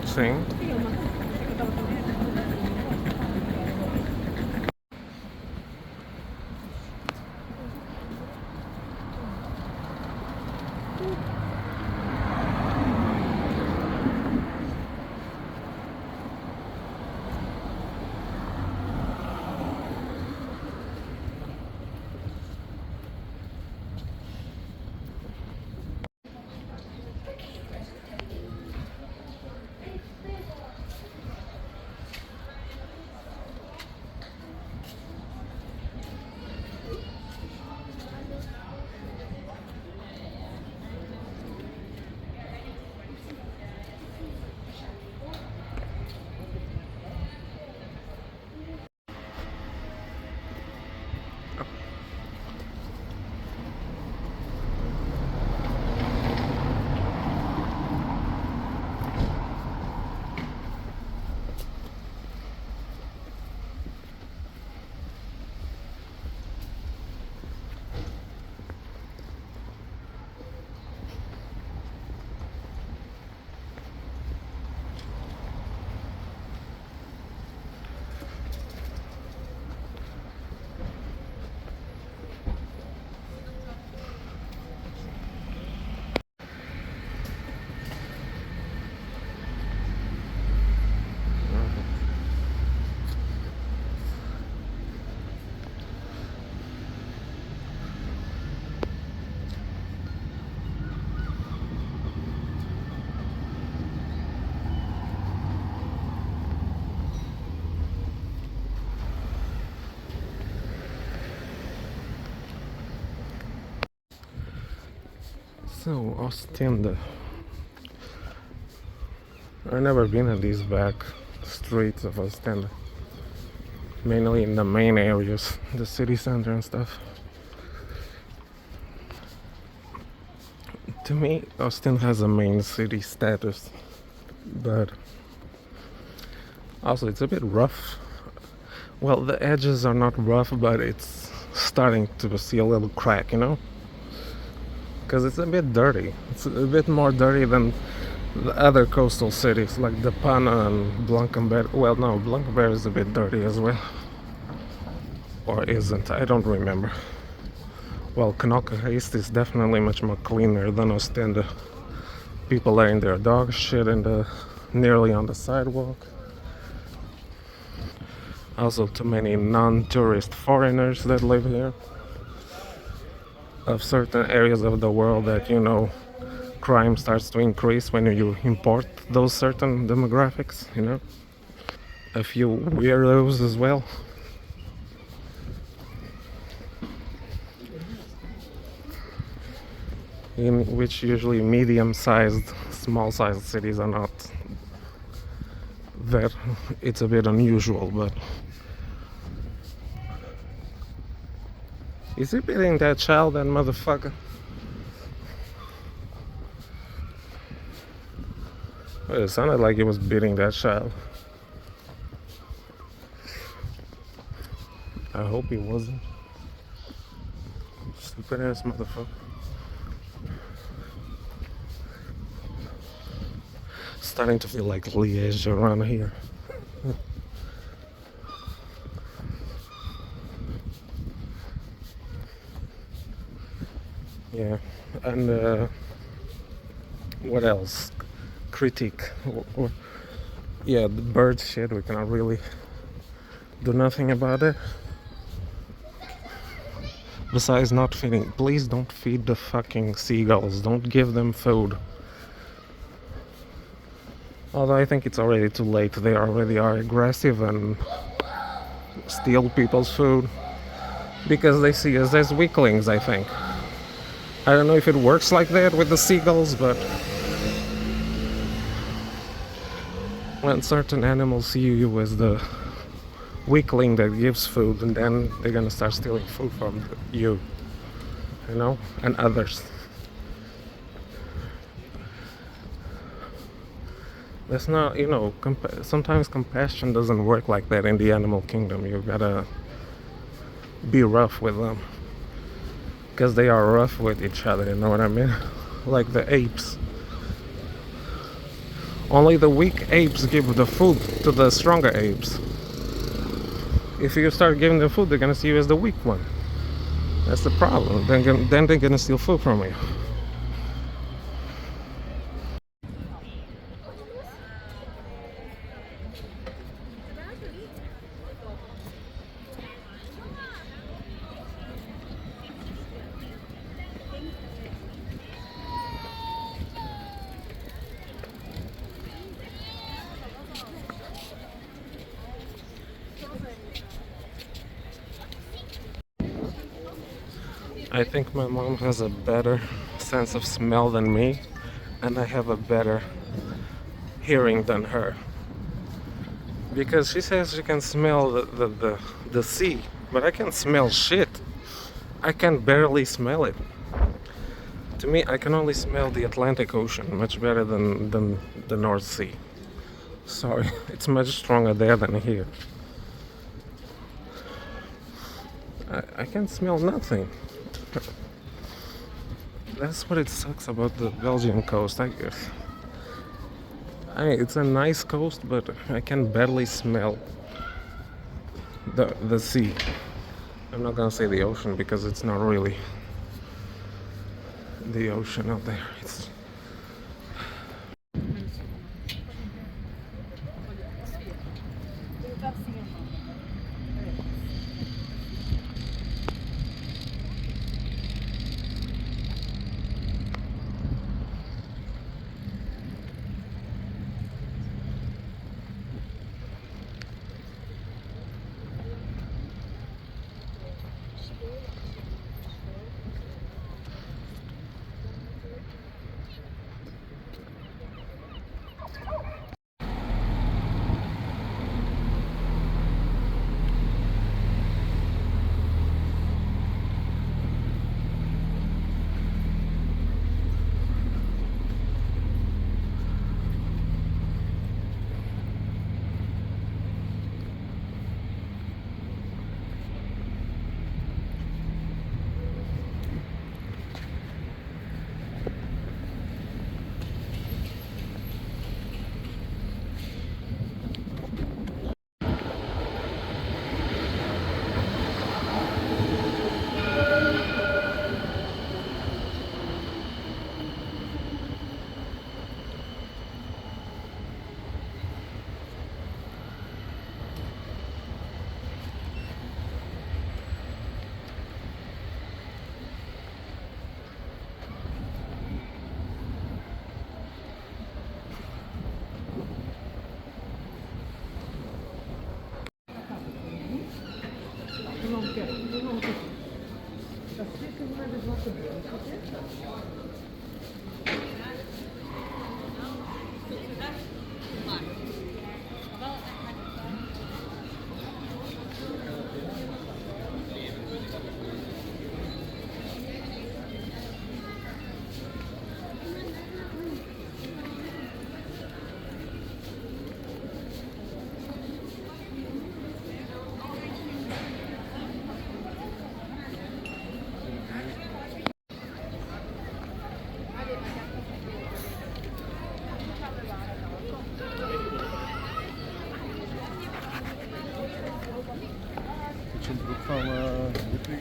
Sim. So, Oostende. I've never been in these back streets of Oostende. Mainly in the main areas, the city center and stuff. To me, Oostende has a main city status, but also it's a bit rough. Well, the edges are not rough, but it's starting to see a little crack, you know? Because it's a bit dirty. It's a bit more dirty than the other coastal cities like De Panne and Blankenberg. Well, no, Blankenberg is a bit dirty as well. Or isn't, I don't remember. Well, Knokke is definitely much more cleaner than Oostende. People laying their dog shit nearly on the sidewalk. Also, too many non-tourist foreigners that live here. Of certain areas of the world that, you know, crime starts to increase when you import those certain demographics, you know. A few weirdos as well. In which usually medium-sized, small-sized cities are not that. It's a bit unusual, but is he beating that child, that motherfucker? Well, it sounded like he was beating that child. I hope he wasn't. Stupid ass motherfucker. Starting to feel like Liège around here. Yeah, and what else? Critique. Yeah, the bird shit, we cannot really do nothing about it. Besides not feeding, please don't feed the fucking seagulls. Don't give them food. Although I think it's already too late. They already are aggressive and steal people's food because they see us as weaklings, I think. I don't know if it works like that with the seagulls, but when certain animals see you as the weakling that gives food, and then they're gonna start stealing food from you, you know, and others. That's not, you know, sometimes compassion doesn't work like that in the animal kingdom. You gotta be rough with them because they are rough with each other, you know what I mean? Like the apes. Only the weak apes give the food to the stronger apes. If you start giving them food, they're gonna see you as the weak one. That's the problem. Then they're gonna steal food from you. I think my mom has a better sense of smell than me, and I have a better hearing than her. Because she says she can smell the sea, but I can't smell shit. I can barely smell it. To me, I can only smell the Atlantic Ocean much better than the North Sea. Sorry, it's much stronger there than here. I can't smell nothing. That's what it sucks about the Belgian coast, I guess. I mean, it's a nice coast, but I can barely smell the sea. I'm not gonna say the ocean because it's not really the ocean out there. It's Zo'n broek van Ludwig.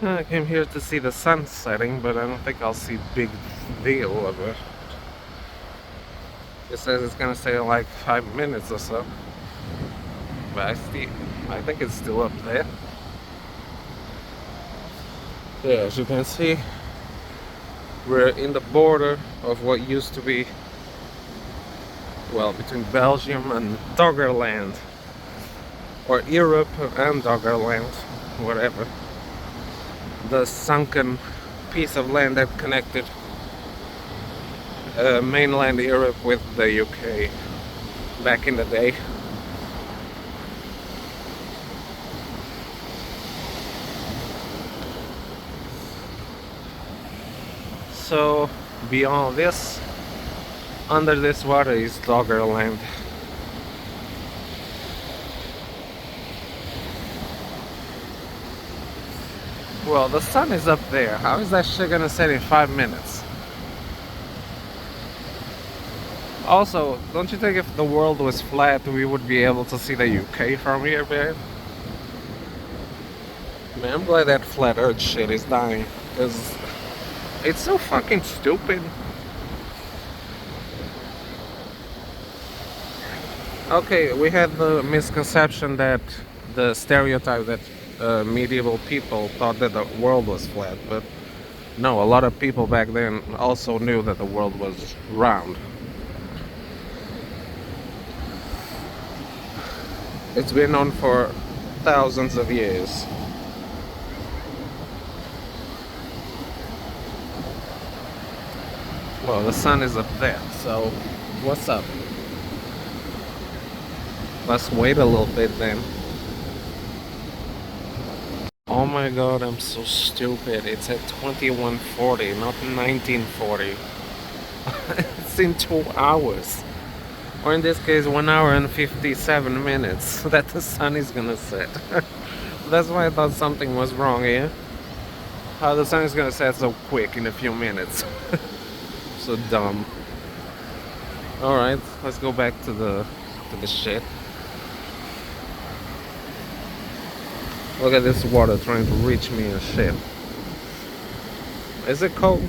I came here to see the sun setting, but I don't think I'll see big deal of it. It says it's gonna stay like 5 minutes or so, but I think it's still up there. Yeah, as you can see, we're in the border of what used to be, well, between Belgium and Doggerland, or Europe and Doggerland, whatever. The sunken piece of land that connected mainland Europe with the UK back in the day. So beyond this, under this water is Doggerland. Well, the sun is up there. How is that shit gonna set in 5 minutes? Also, don't you think if the world was flat, we would be able to see the UK from here, man? Man, I'm glad that flat earth shit is dying. Because it's so fucking stupid. Okay, we had the misconception that the stereotype that medieval people thought that the world was flat, but no, a lot of people back then also knew that the world was round. It's been known for thousands of years. Well, the sun is up there, so what's up? Let's wait a little bit then. Oh my god, I'm so stupid. It's at 2140, not 1940. It's in 2 hours. Or in this case, 1 hour and 57 minutes that the sun is gonna set. That's why I thought something was wrong here. How the sun is gonna set so quick in a few minutes. So dumb. Alright, let's go back to the shit. Look at this water trying to reach me and shit. Is it cold?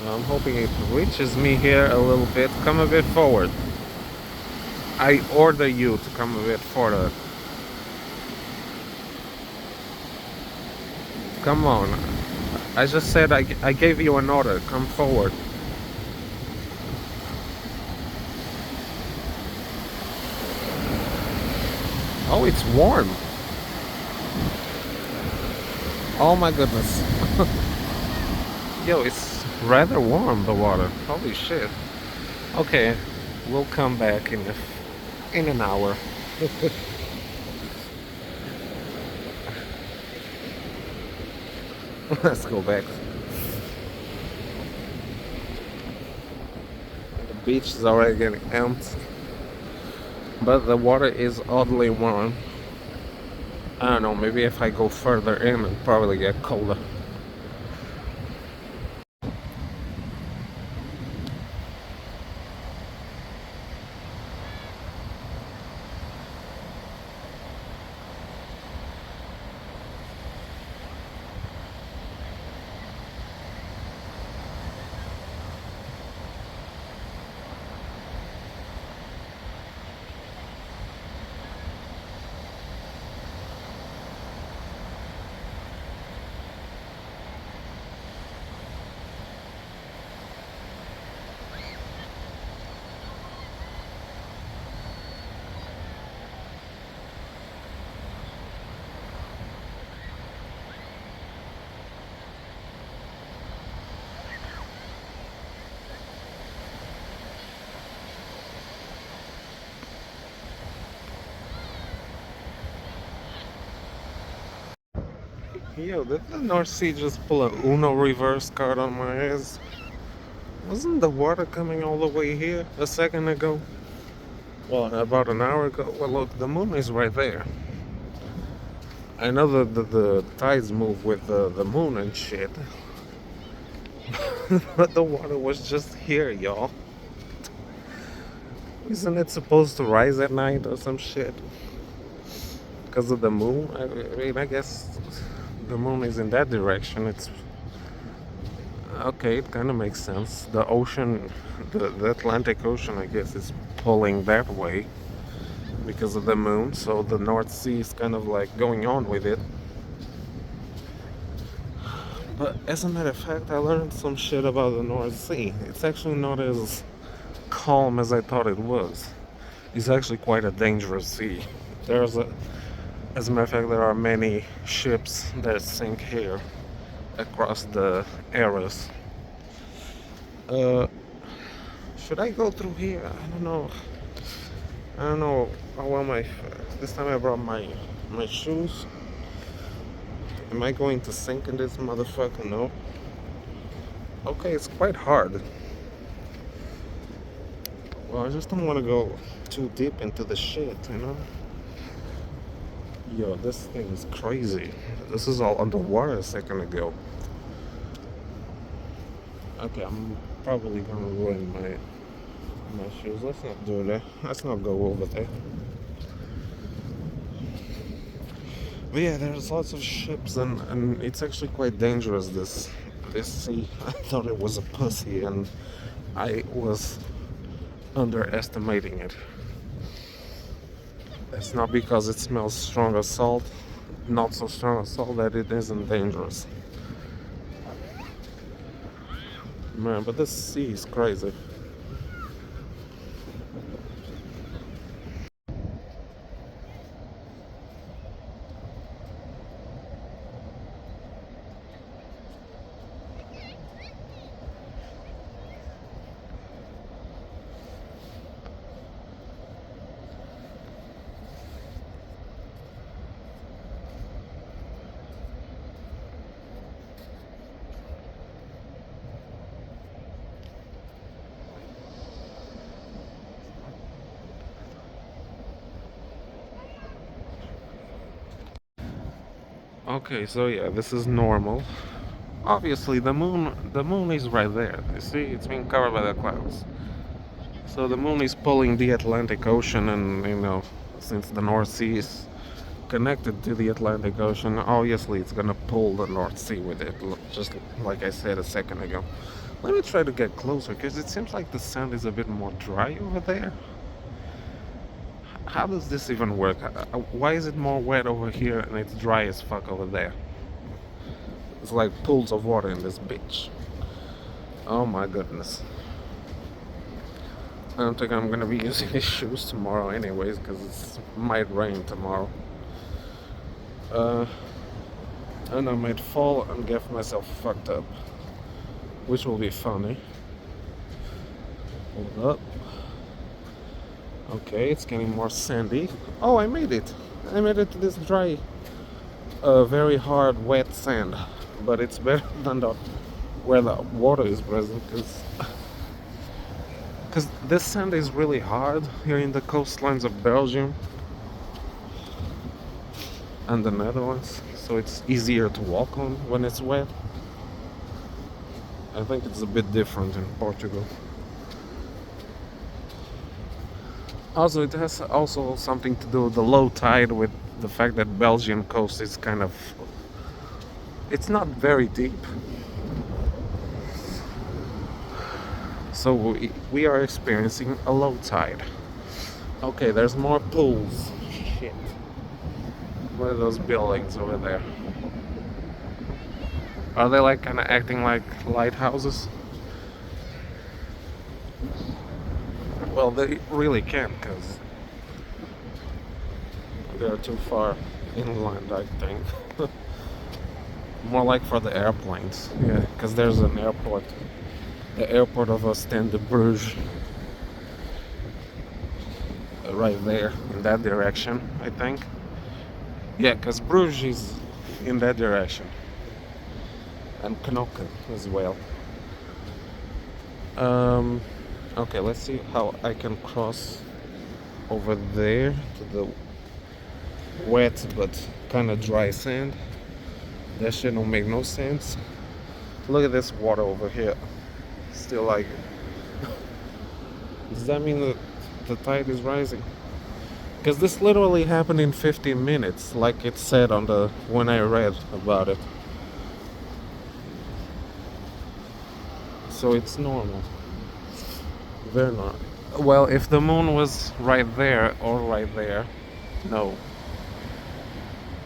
I'm hoping it reaches me here a little bit. Come a bit forward. I order you to come a bit further. Come on. I just said I gave you an order. Come forward. Oh, it's warm. Oh my goodness. Yo, it's rather warm, the water. Holy shit. Okay, we'll come back in an hour. Let's go back. The beach is already getting empty, but the water is oddly warm. I don't know, maybe if I go further in, it'll probably get colder. Yo, did the North Sea just pull a Uno reverse card on my ass? Wasn't the water coming all the way here a second ago? Well, about an hour ago. Well, look, the moon is right there. I know that the tides move with the moon and shit. But the water was just here, y'all. Isn't it supposed to rise at night or some shit? Because of the moon? I mean, I guess the moon is in that direction. It's okay, it kind of makes sense. The ocean, the Atlantic Ocean, I guess, is pulling that way because of the moon. So the North Sea is kind of like going on with it. But as a matter of fact, I learned some shit about the North Sea. It's actually not as calm as I thought it was. It's actually quite a dangerous sea. As a matter of fact, there are many ships that sink here across the arrows. Uh, should I go through here? I don't know. I don't know. Oh well, this time I brought my shoes. Am I going to sink in this motherfucker? No. Okay, it's quite hard. Well, I just don't want to go too deep into the shit, you know? Yo, this thing is crazy. This is all underwater a second ago. Okay, I'm probably gonna ruin my shoes. Let's not do that. Let's not go over there. But yeah, there's lots of ships and it's actually quite dangerous this sea. I thought it was a pussy and I was underestimating it. It's not because it smells strong as salt, not so strong as salt, that it isn't dangerous. Man, but this sea is crazy. Okay, so yeah, this is normal. Obviously, the moon is right there. You see, it's being covered by the clouds. So the moon is pulling the Atlantic Ocean, and since the North Sea is connected to the Atlantic Ocean, obviously it's gonna pull the North Sea with it, just like I said a second ago. Let me try to get closer, because it seems like the sand is a bit more dry over there. How does this even work? Why is it more wet over here and it's dry as fuck over there? It's like pools of water in this bitch. Oh my goodness. I don't think I'm gonna be using these shoes tomorrow anyways, because it might rain tomorrow. And I might fall and get myself fucked up, which will be funny. Hold up. Okay, it's getting more sandy. Oh, I made it. I made it to this dry, very hard, wet sand. But it's better than where the water is present, because this sand is really hard here in the coastlines of Belgium and the Netherlands, so it's easier to walk on when it's wet. I think it's a bit different in Portugal. Also, it has also something to do with the low tide, with the fact that Belgian coast is kind of, it's not very deep. So we are experiencing a low tide. Okay, there's more pools. Shit. What are those buildings over there? Are they like kind of acting like lighthouses? Well, they really can't, because they're too far inland, I think. More like for the airplanes. Yeah, because there's an airport. The airport of Oostende, Bruges. Right there, in that direction, I think. Yeah, because Bruges is in that direction. And Knokke as well. Okay, let's see how I can cross over there to the wet but kind of dry sand. That shit don't make no sense. Look at this water over here. Still like, does that mean that the tide is rising? Because this literally happened in 15 minutes, like it said on the when I read about it. So it's normal. Very normal. Well, if the moon was right there or right there, no.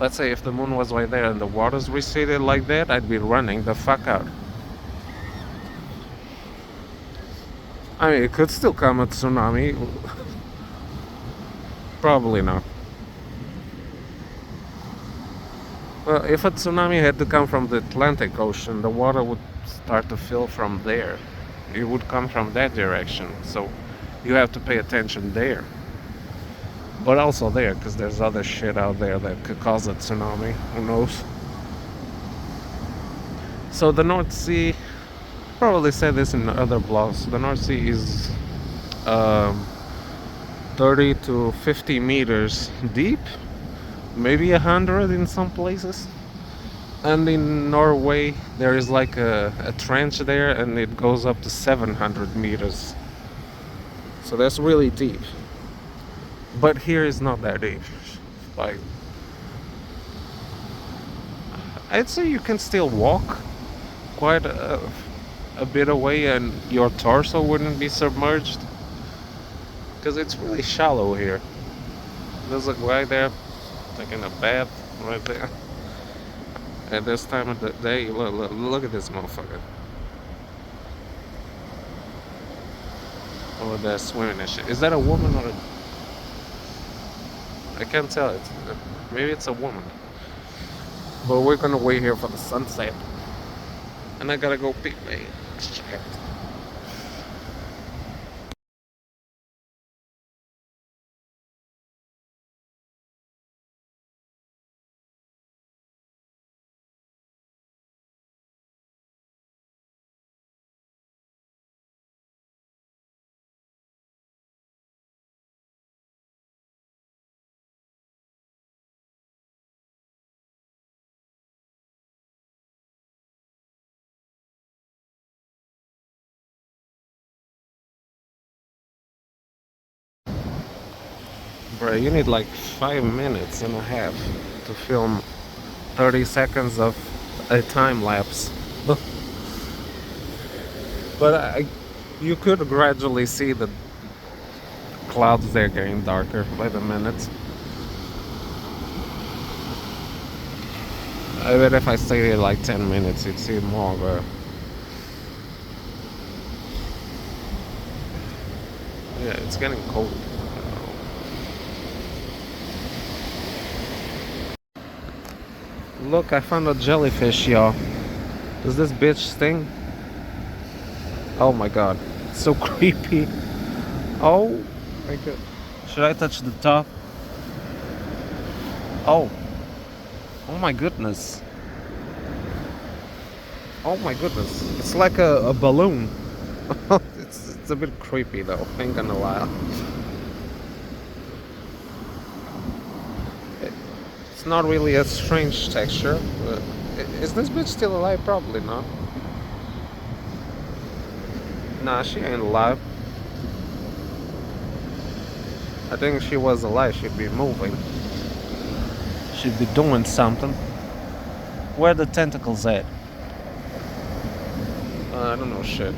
Let's say if the moon was right there and the waters receded like that, I'd be running the fuck out. I mean, it could still come a tsunami. Probably not. Well, if a tsunami had to come from the Atlantic Ocean, the water would start to fill from there. It would come from that direction. So you have to pay attention there. But also there, because there's other shit out there that could cause a tsunami. Who knows? So the North Sea, probably said this in other blogs, the North Sea is um, 30 to 50 meters deep, maybe 100 in some places. And in Norway, there is like a trench there, and it goes up to 700 meters. So that's really deep. But here is not that deep. Like, I'd say you can still walk quite a bit away, and your torso wouldn't be submerged. Because it's really shallow here. There's a guy there taking a bath right there. At this time of the day, look at this motherfucker. Over there swimming and shit. Is that a woman or a... I can't tell. Maybe it's a woman. But we're gonna wait here for the sunset. And I gotta go pick my shit. Bro, you need like 5 minutes and a half to film 30 seconds of a time lapse. But you could gradually see the clouds there getting darker by the minute. I bet if I stayed here like 10 minutes, you'd see more, but yeah, it's getting cold. Look, I found a jellyfish, y'all. Does this bitch sting? Oh my god, it's so creepy. Oh my god. Should I touch the top? Oh. Oh my goodness. Oh my goodness. It's like a balloon. It's a bit creepy though, ain't gonna lie. It's not really a strange texture. But is this bitch still alive? Probably not. Nah, she ain't alive. I think if she was alive, she'd be moving. She'd be doing something. Where are the tentacles at? I don't know shit.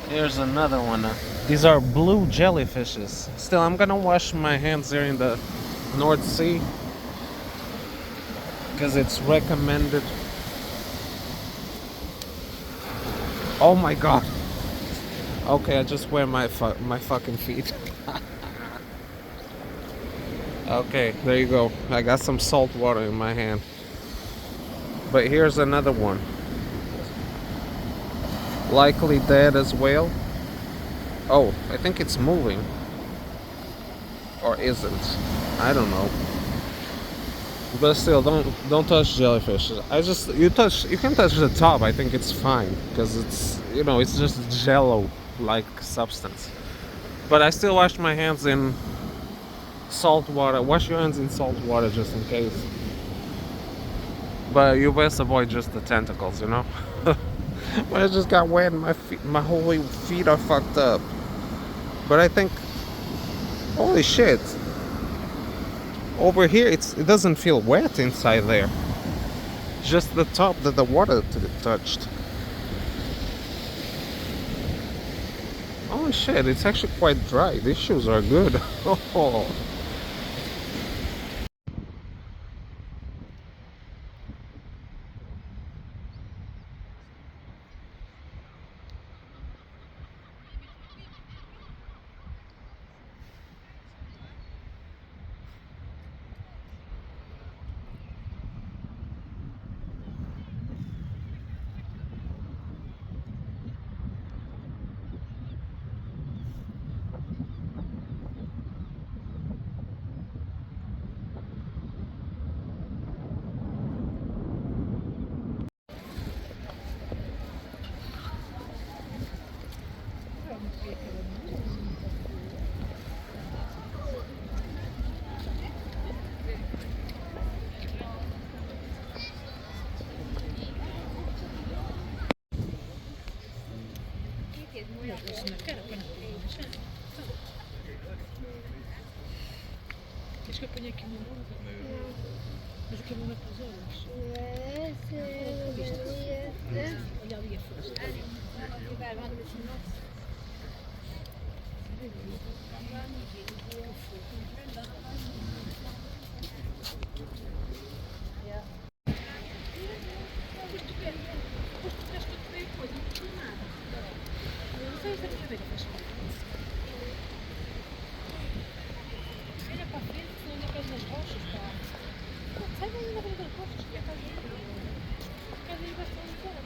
Here's another one. These are blue jellyfishes. Still, I'm gonna wash my hands here in the North Sea because it's recommended. Oh my god. Okay, I just wear my fucking feet. Okay, there you go. I got some salt water in my hand. But here's another one. Likely dead as well. Oh, I think it's moving. Or isn't. I don't know. But still, don't touch jellyfish. You can touch the top. I think it's fine because it's just jello like substance. But I still wash my hands in salt water. Wash your hands in salt water just in case. But you best avoid just the tentacles, you know. But I just got wet and my whole feet are fucked up. But I think, holy shit. Over here, it doesn't feel wet inside there. Just the top that the water touched. Oh shit, it's actually quite dry. These shoes are good. Oh. Não, na cara, põe na chão. Queres que eu ponha aqui uma blusa? Mas o que é bom é para os olhos. Olha ali a força. Olha para a frente, senão ainda cais nas rochas, pá. Sai daí na frente das rochas, que é a casa aí. Cais aí bastante fora.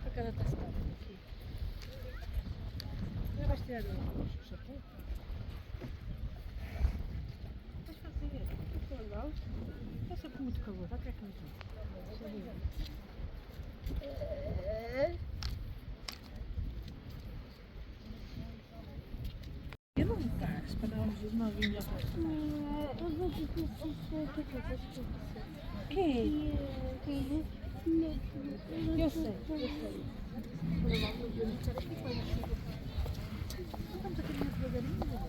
A casa está separada aqui. Agora vais tirar o chapéu? Vais fazer. Está legal? Está sempre muito calor, está até muito. Eu não estás para darmos os novinhos para estudar. Eu vou te dizer Quem? Eu sei. Estamos aqui muito devagarinho.